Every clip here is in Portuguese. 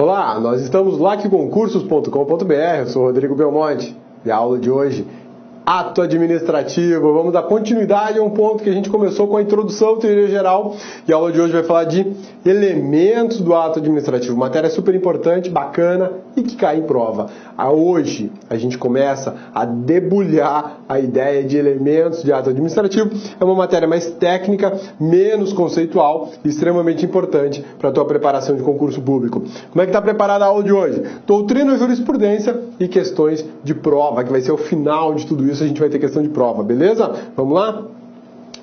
Olá, nós estamos lacconcursos.com.br, eu sou Rodrigo Belmonte e a aula de hoje, ato administrativo. Vamos dar continuidade a um ponto que a gente começou com a introdução à teoria geral e a aula de hoje vai falar de elementos do ato administrativo, matéria super importante, bacana e que cai em prova. Hoje a gente começa a debulhar a ideia de elementos de ato administrativo. É uma matéria mais técnica, menos conceitual e extremamente importante para a tua preparação de concurso público. Como é que está preparada a aula de hoje? Doutrina, jurisprudência e questões de prova, que vai ser o final de tudo isso, a gente vai ter questão de prova, beleza? Vamos lá?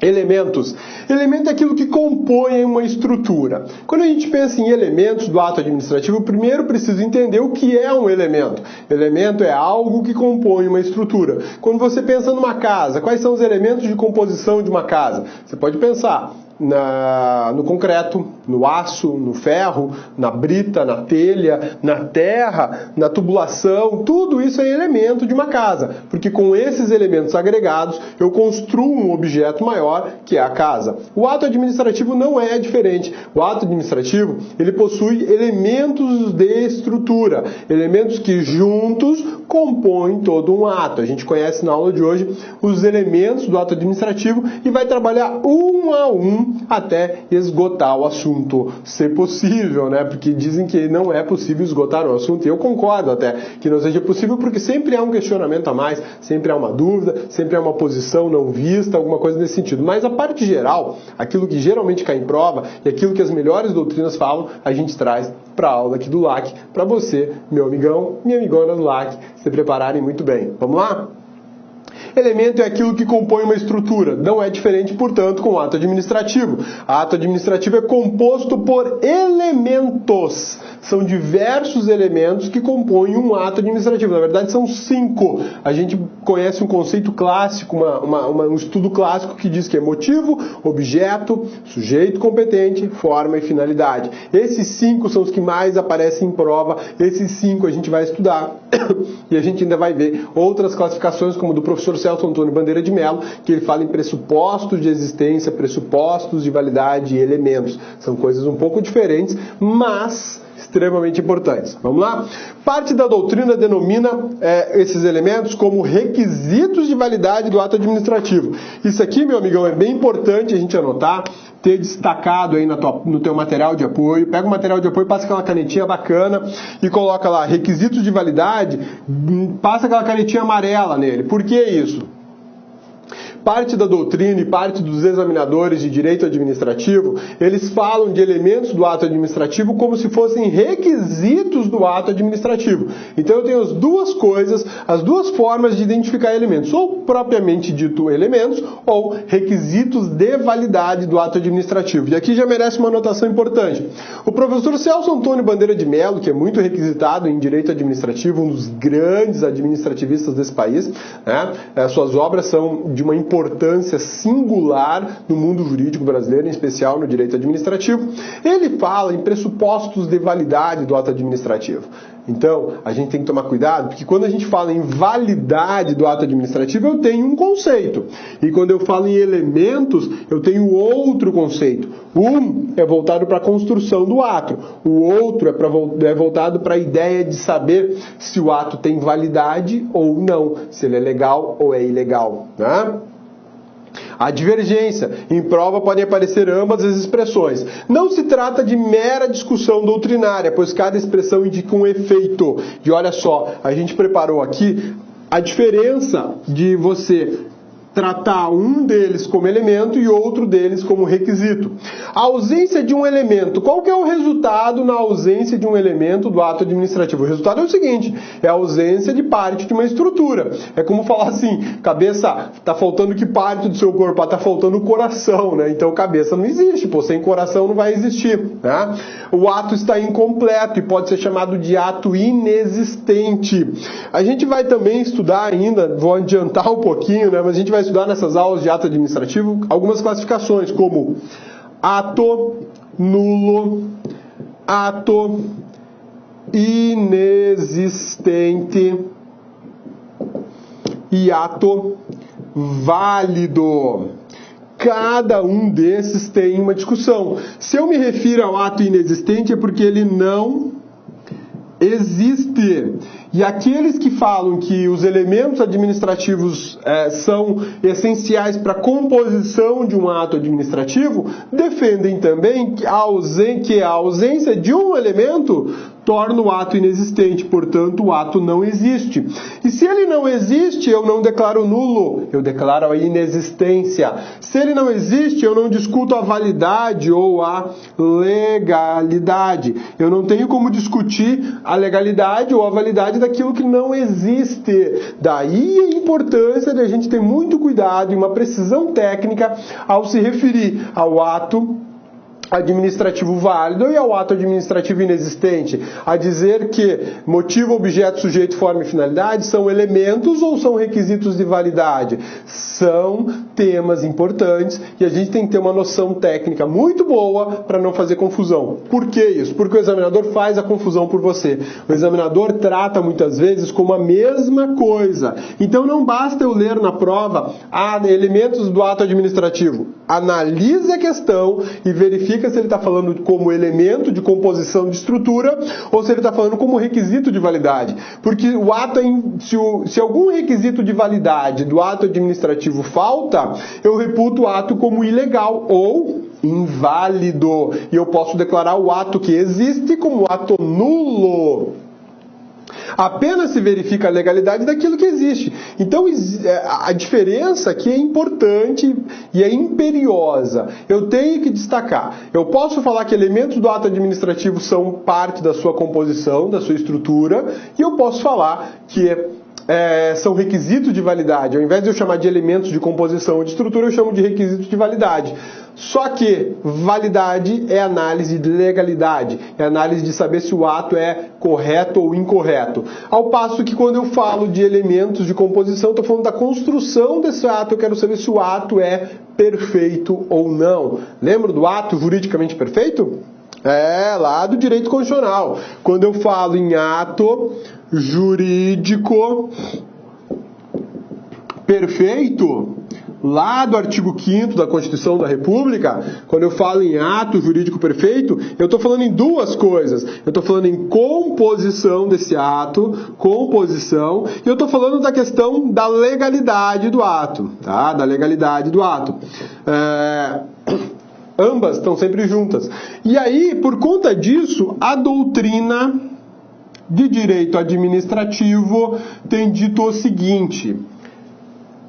Elementos. Elemento é aquilo que compõe uma estrutura. Quando a gente pensa em elementos do ato administrativo, primeiro precisa entender o que é um elemento. Elemento é algo que compõe uma estrutura. Quando você pensa numa casa, quais são os elementos de composição de uma casa? Você pode pensar no concreto, no aço, no ferro, na brita, na telha, na terra, na tubulação, tudo isso é elemento de uma casa, porque com esses elementos agregados eu construo um objeto maior que é a casa. O ato administrativo não é diferente. O ato administrativo, ele possui elementos de estrutura, elementos que juntos compõem todo um ato. A gente conhece na aula de hoje os elementos do ato administrativo e vai trabalhar um a um até esgotar o assunto, se possível, né? Porque dizem que não é possível esgotar o assunto, e eu concordo até que não seja possível, porque sempre há um questionamento a mais, sempre há uma dúvida, sempre há uma posição não vista, alguma coisa nesse sentido. Mas a parte geral, aquilo que geralmente cai em prova e aquilo que as melhores doutrinas falam, a gente traz para a aula aqui do LAC, para você, meu amigão, minha amigona do LAC, se prepararem muito bem. Vamos lá? Elemento é aquilo que compõe uma estrutura. Não é diferente, portanto, com o ato administrativo. Ato administrativo é composto por elementos. São diversos elementos que compõem um ato administrativo. Na verdade, são 5. A gente conhece um conceito clássico, um estudo clássico que diz que é motivo, objeto, sujeito competente, forma e finalidade. Esses 5 são os que mais aparecem em prova. Esses 5 a gente vai estudar e a gente ainda vai ver outras classificações, como do professor Celso Antônio Bandeira de Mello, que ele fala em pressupostos de existência, pressupostos de validade e elementos. São coisas um pouco diferentes, mas extremamente importantes. Vamos lá? Parte da doutrina denomina esses elementos como requisitos de validade do ato administrativo. Isso aqui, meu amigão, é bem importante a gente anotar, ter destacado aí no teu material de apoio. Pega o material de apoio, passa aquela canetinha bacana e coloca lá, requisitos de validade, passa aquela canetinha amarela nele. Por que isso? Parte da doutrina e parte dos examinadores de direito administrativo, eles falam de elementos do ato administrativo como se fossem requisitos do ato administrativo. Então eu tenho as duas coisas, as duas formas de identificar elementos, ou propriamente dito elementos, ou requisitos de validade do ato administrativo. E aqui já merece uma anotação importante. O professor Celso Antônio Bandeira de Mello, que é muito requisitado em direito administrativo, um dos grandes administrativistas desse país, né? Suas obras são de uma importância singular no mundo jurídico brasileiro, em especial no direito administrativo. Ele fala em pressupostos de validade do ato administrativo. Então, a gente tem que tomar cuidado, porque quando a gente fala em validade do ato administrativo, eu tenho um conceito. E quando eu falo em elementos, eu tenho outro conceito. Um é voltado para a construção do ato. O outro é voltado para a ideia de saber se o ato tem validade ou não, se ele é legal ou é ilegal, né? A divergência. Em prova podem aparecer ambas as expressões. Não se trata de mera discussão doutrinária, pois cada expressão indica um efeito. E olha só, a gente preparou aqui a diferença de você tratar um deles como elemento e outro deles como requisito. A ausência de um elemento. Qual que é o resultado na ausência de um elemento do ato administrativo? O resultado é o seguinte, é a ausência de parte de uma estrutura. É como falar assim, cabeça, tá faltando que parte do seu corpo? Tá faltando o coração, né? Então cabeça não existe, pô, sem coração não vai existir, né? O ato está incompleto e pode ser chamado de ato inexistente. A gente vai também estudar ainda, vou adiantar um pouquinho, né? Mas a gente vai estudar nessas aulas de ato administrativo algumas classificações, como ato nulo, ato inexistente e ato válido. Cada um desses tem uma discussão. Se eu me refiro ao ato inexistente é porque ele não existe. E aqueles que falam que os elementos administrativos são essenciais para a composição de um ato administrativo, defendem também que a ausência de um elemento torna o ato inexistente, portanto o ato não existe. E se ele não existe, eu não declaro nulo, eu declaro a inexistência. Se ele não existe, eu não discuto a validade ou a legalidade. Eu não tenho como discutir a legalidade ou a validade daquilo que não existe. Daí a importância de a gente ter muito cuidado e uma precisão técnica ao se referir ao ato administrativo válido e ao ato administrativo inexistente, a dizer que motivo, objeto, sujeito, forma e finalidade são elementos ou são requisitos de validade. São temas importantes e a gente tem que ter uma noção técnica muito boa para não fazer confusão. Por que isso? Porque o examinador faz a confusão por você. O examinador trata muitas vezes como a mesma coisa. Então não basta eu ler na prova elementos do ato administrativo. Analise a questão e verifique se ele está falando como elemento de composição de estrutura ou se ele está falando como requisito de validade. Porque o ato, se algum requisito de validade do ato administrativo falta, eu reputo o ato como ilegal ou inválido. E eu posso declarar o ato que existe como ato nulo. Apenas se verifica a legalidade daquilo que existe. Então, a diferença aqui é importante e é imperiosa. Eu tenho que destacar. Eu posso falar que elementos do ato administrativo são parte da sua composição, da sua estrutura, e eu posso falar que são requisitos de validade. Ao invés de eu chamar de elementos de composição ou de estrutura, eu chamo de requisitos de validade. Só que validade é análise de legalidade, é análise de saber se o ato é correto ou incorreto. Ao passo que quando eu falo de elementos de composição, estou falando da construção desse ato, eu quero saber se o ato é perfeito ou não. Lembra do ato juridicamente perfeito? Lá do direito constitucional. Quando eu falo em ato jurídico perfeito, lá do artigo 5º da Constituição da República, quando eu falo em ato jurídico perfeito, eu estou falando em duas coisas. Eu estou falando em composição desse ato, e eu estou falando da questão da legalidade do ato, tá? Da legalidade do ato. Ambas estão sempre juntas. E aí, por conta disso, a doutrina de direito administrativo tem dito o seguinte: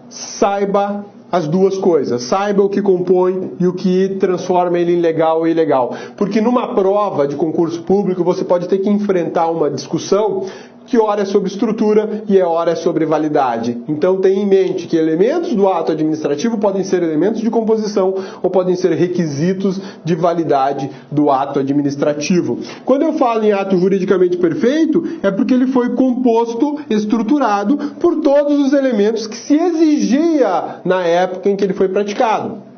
saiba as duas coisas, saiba o que compõe e o que transforma ele em legal ou ilegal. Porque numa prova de concurso público você pode ter que enfrentar uma discussão que ora é sobre estrutura e ora é sobre validade. Então tenha em mente que elementos do ato administrativo podem ser elementos de composição ou podem ser requisitos de validade do ato administrativo. Quando eu falo em ato juridicamente perfeito, é porque ele foi composto, estruturado por todos os elementos que se exigia na época em que ele foi praticado.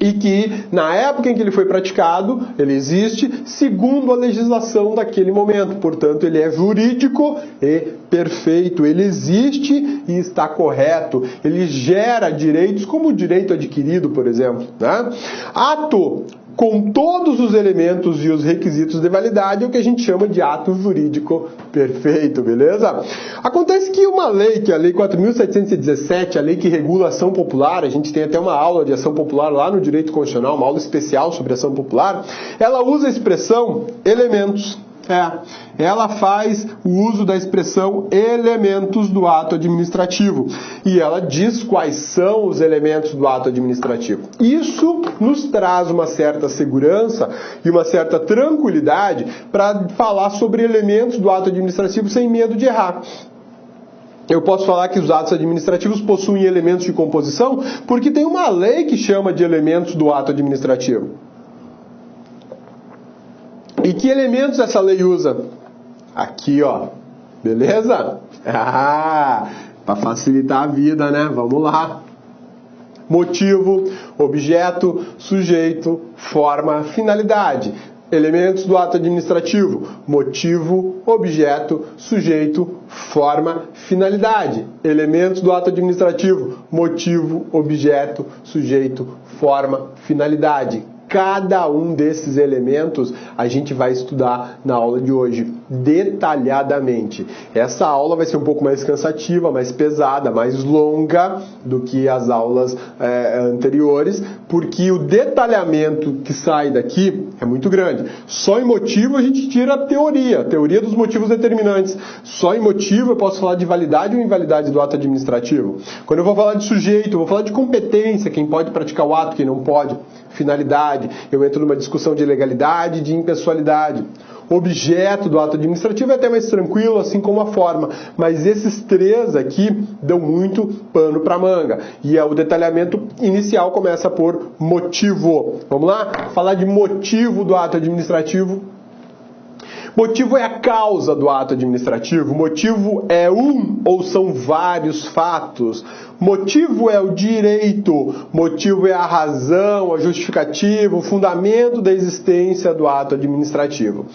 E que, na época em que ele foi praticado, ele existe segundo a legislação daquele momento. Portanto, ele é jurídico e perfeito. Ele existe e está correto. Ele gera direitos, como o direito adquirido, por exemplo, né? Ato com todos os elementos e os requisitos de validade é o que a gente chama de ato jurídico perfeito, beleza? Acontece que uma lei, que é a Lei 4.717, a lei que regula a ação popular, a gente tem até uma aula de ação popular lá no Direito Constitucional, uma aula especial sobre ação popular, ela usa a expressão elementos. Ela faz o uso da expressão elementos do ato administrativo. E ela diz quais são os elementos do ato administrativo. Isso nos traz uma certa segurança e uma certa tranquilidade para falar sobre elementos do ato administrativo sem medo de errar. Eu posso falar que os atos administrativos possuem elementos de composição porque tem uma lei que chama de elementos do ato administrativo. E que elementos essa lei usa? Aqui, ó. Beleza? Para facilitar a vida, né? Vamos lá. Motivo, objeto, sujeito, forma, finalidade. Elementos do ato administrativo: motivo, objeto, sujeito, forma, finalidade. Elementos do ato administrativo: motivo, objeto, sujeito, forma, finalidade. Cada um desses elementos a gente vai estudar na aula de hoje. detalhadamente. Essa aula vai ser um pouco mais cansativa, mais pesada, mais longa do que as aulas anteriores, porque o detalhamento que sai daqui é muito grande. Só em motivo a gente tira a teoria dos motivos determinantes. Só em motivo eu posso falar de validade ou invalidade do ato administrativo. Quando eu vou falar de sujeito, eu vou falar de competência, quem pode praticar o ato, quem não pode, finalidade, eu entro numa discussão de legalidade e de impessoalidade. Objeto do ato administrativo é até mais tranquilo, assim como a forma, mas esses três aqui dão muito pano para manga. E o detalhamento inicial começa por motivo. Vamos lá? Falar de motivo do ato administrativo. Motivo é a causa do ato administrativo. Motivo é um ou são vários fatos. Motivo é o direito. Motivo é a razão, a justificativa, o fundamento da existência do ato administrativo.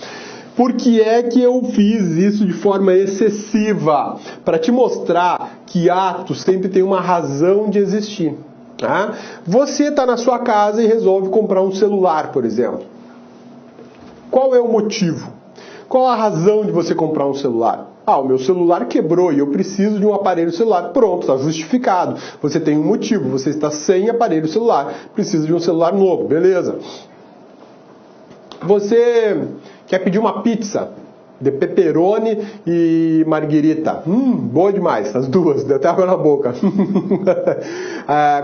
Por que é que eu fiz isso de forma excessiva? Para te mostrar que ato sempre tem uma razão de existir. Tá? Você está na sua casa e resolve comprar um celular, por exemplo. Qual é o motivo? Qual a razão de você comprar um celular? O meu celular quebrou e eu preciso de um aparelho celular. Pronto, está justificado. Você tem um motivo, você está sem aparelho celular, precisa de um celular novo, beleza. Você quer pedir uma pizza de pepperoni e marguerita. Boa demais, as duas, deu até água na boca.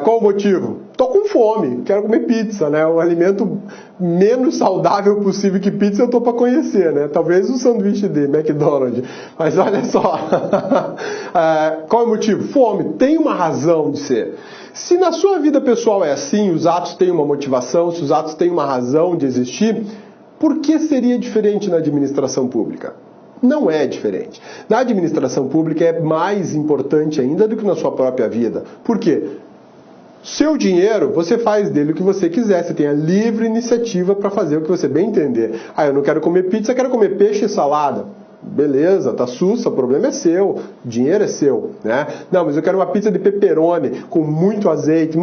Qual o motivo? Tô com fome, quero comer pizza, né? O alimento menos saudável possível que pizza eu tô para conhecer, né? Talvez um sanduíche de McDonald's, mas olha só. Qual é o motivo? Fome, tem uma razão de ser. Se na sua vida pessoal é assim, os atos têm uma motivação, se os atos têm uma razão de existir, por que seria diferente na administração pública? Não é diferente. Na administração pública é mais importante ainda do que na sua própria vida. Por quê? Seu dinheiro, você faz dele o que você quiser. Você tem a livre iniciativa para fazer o que você bem entender. Eu não quero comer pizza, quero comer peixe e salada. Beleza, tá sussa, o problema é seu, o dinheiro é seu, né? Não, mas eu quero uma pizza de pepperoni com muito azeite,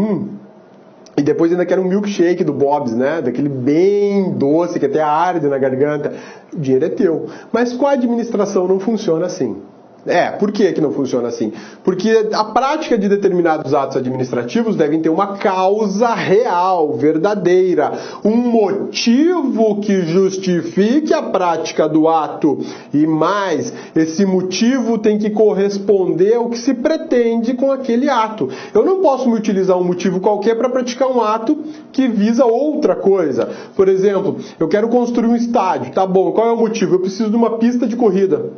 E depois ainda quero um milkshake do Bob's, né? Daquele bem doce que até arde na garganta. O dinheiro é teu. Mas com a administração não funciona assim. Por que não funciona assim? Porque a prática de determinados atos administrativos devem ter uma causa real, verdadeira, um motivo que justifique a prática do ato. E mais, esse motivo tem que corresponder ao que se pretende com aquele ato. Eu não posso me utilizar um motivo qualquer para praticar um ato que visa outra coisa. Por exemplo, eu quero construir um estádio. Tá bom, qual é o motivo? Eu preciso de uma pista de corrida.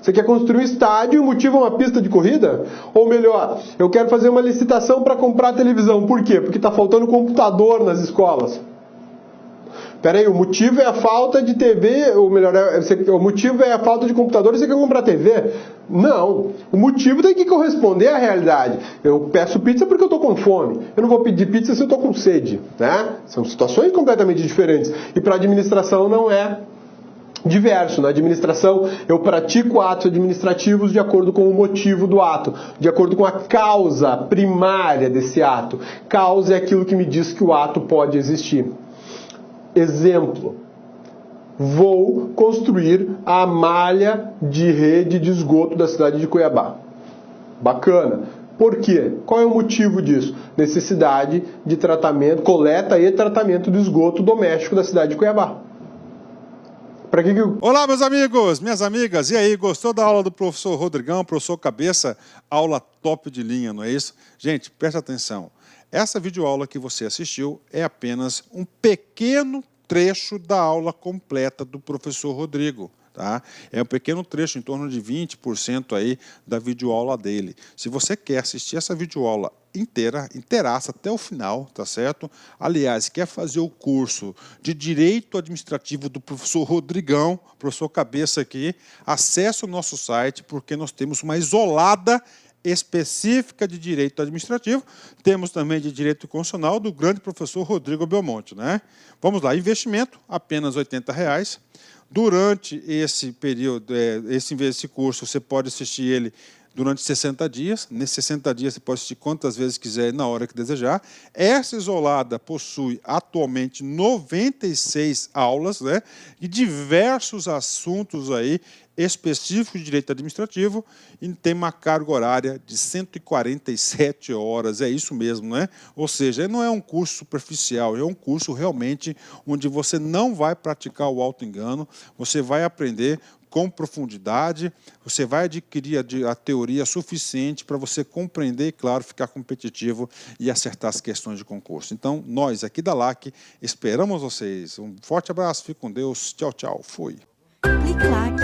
Você quer construir um estádio e o motivo é uma pista de corrida? Ou melhor, eu quero fazer uma licitação para comprar televisão. Por quê? Porque está faltando computador nas escolas. Peraí, o motivo é a falta de TV, ou melhor, o motivo é a falta de computador e você quer comprar TV? Não. O motivo tem que corresponder à realidade. Eu peço pizza porque eu estou com fome. Eu não vou pedir pizza se eu estou com sede. Né? São situações completamente diferentes. E para a administração não é diverso. Na administração, eu pratico atos administrativos de acordo com o motivo do ato, de acordo com a causa primária desse ato. Causa é aquilo que me diz que o ato pode existir. Exemplo. Vou construir a malha de rede de esgoto da cidade de Cuiabá. Bacana. Por quê? Qual é o motivo disso? Necessidade de tratamento, coleta e tratamento do esgoto doméstico da cidade de Cuiabá. Olá, meus amigos, minhas amigas. E aí, gostou da aula do professor Rodrigão, professor Cabeça? Aula top de linha, não é isso? Gente, presta atenção. Essa videoaula que você assistiu é apenas um pequeno trecho da aula completa do professor Rodrigo. Tá? É um pequeno trecho, em torno de 20% aí da videoaula dele. Se você quer assistir essa videoaula inteiraça até o final, tá certo? Aliás, quer fazer o curso de Direito Administrativo do professor Rodrigão, professor Cabeça aqui, acesse o nosso site, porque nós temos uma isolada específica de Direito Administrativo, temos também de Direito Constitucional do grande professor Rodrigo Belmonte, né? Vamos lá, investimento, apenas R$ 80. Durante esse período, esse curso, você pode assistir ele durante 60 dias. Nesses 60 dias você pode assistir quantas vezes quiser, na hora que desejar. Essa isolada possui atualmente 96 aulas, né, e diversos assuntos aí específicos de direito administrativo, e tem uma carga horária de 147 horas, é isso mesmo, né? Ou seja, não é um curso superficial, é um curso realmente onde você não vai praticar o auto-engano, você vai aprender com profundidade, você vai adquirir a teoria suficiente para você compreender e, claro, ficar competitivo e acertar as questões de concurso. Então, nós aqui da LAC esperamos vocês. Um forte abraço, fique com Deus, tchau, tchau, fui. Clique LAC.